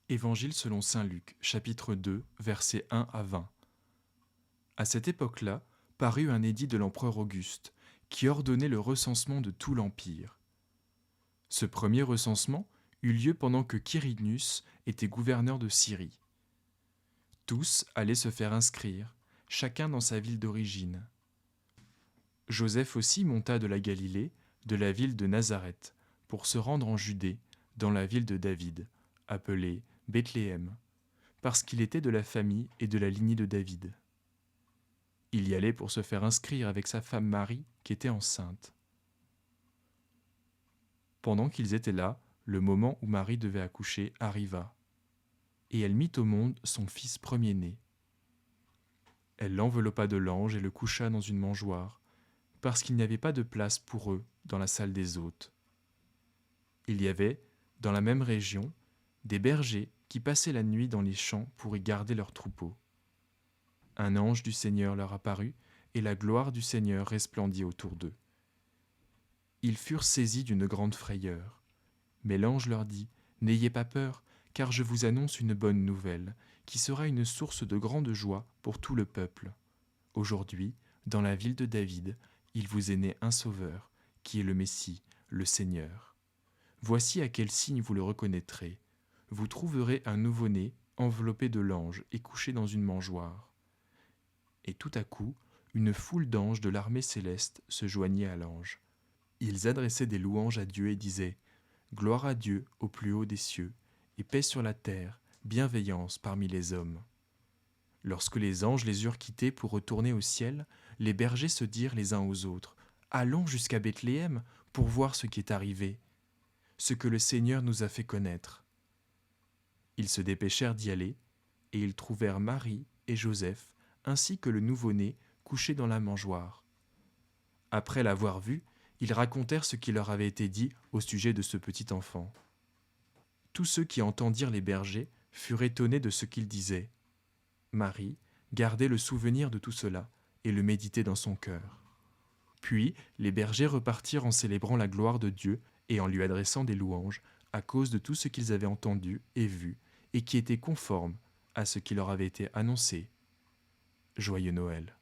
Évangile selon saint Luc, chapitre 2, versets 1 à 20. À cette époque-là, parut un édit de l'empereur Auguste, qui ordonnait le recensement de tout l'Empire. Ce premier recensement eut lieu pendant que Quirinius était gouverneur de Syrie. Tous allaient se faire inscrire, chacun dans sa ville d'origine. Joseph aussi monta de la Galilée, de la ville de Nazareth, pour se rendre en Judée, dans la ville de David, appelée Bethléem, parce qu'il était de la famille et de la lignée de David. Il y allait pour se faire inscrire avec sa femme Marie, qui était enceinte. Pendant qu'ils étaient là, le moment où Marie devait accoucher arriva, et elle mit au monde son fils premier-né. Elle l'enveloppa de lange et le coucha dans une mangeoire, parce qu'il n'y avait pas de place pour eux dans la salle des hôtes. Il y avait, dans la même région, des bergers qui passaient la nuit dans les champs pour y garder leurs troupeaux. Un ange du Seigneur leur apparut, et la gloire du Seigneur resplendit autour d'eux. Ils furent saisis d'une grande frayeur. Mais l'ange leur dit : « N'ayez pas peur, car je vous annonce une bonne nouvelle, qui sera une source de grande joie pour tout le peuple. Aujourd'hui, dans la ville de David, il vous est né un sauveur, qui est le Messie, le Seigneur. Voici à quel signe vous le reconnaîtrez. Vous trouverez un nouveau-né enveloppé de langes et couché dans une mangeoire. » Et tout à coup, une foule d'anges de l'armée céleste se joignit à l'ange. Ils adressaient des louanges à Dieu et disaient : « Gloire à Dieu au plus haut des cieux, et paix sur la terre, bienveillance parmi les hommes. » Lorsque les anges les eurent quittés pour retourner au ciel, les bergers se dirent les uns aux autres : « Allons jusqu'à Bethléem pour voir ce qui est arrivé, ce que le Seigneur nous a fait connaître. » Ils se dépêchèrent d'y aller, et ils trouvèrent Marie et Joseph, ainsi que le nouveau-né couché dans la mangeoire. Après l'avoir vu, ils racontèrent ce qui leur avait été dit au sujet de ce petit enfant. Tous ceux qui entendirent les bergers furent étonnés de ce qu'ils disaient. Marie gardait le souvenir de tout cela et le méditait dans son cœur. Puis les bergers repartirent en célébrant la gloire de Dieu et en lui adressant des louanges à cause de tout ce qu'ils avaient entendu et vu et qui était conforme à ce qui leur avait été annoncé. Joyeux Noël.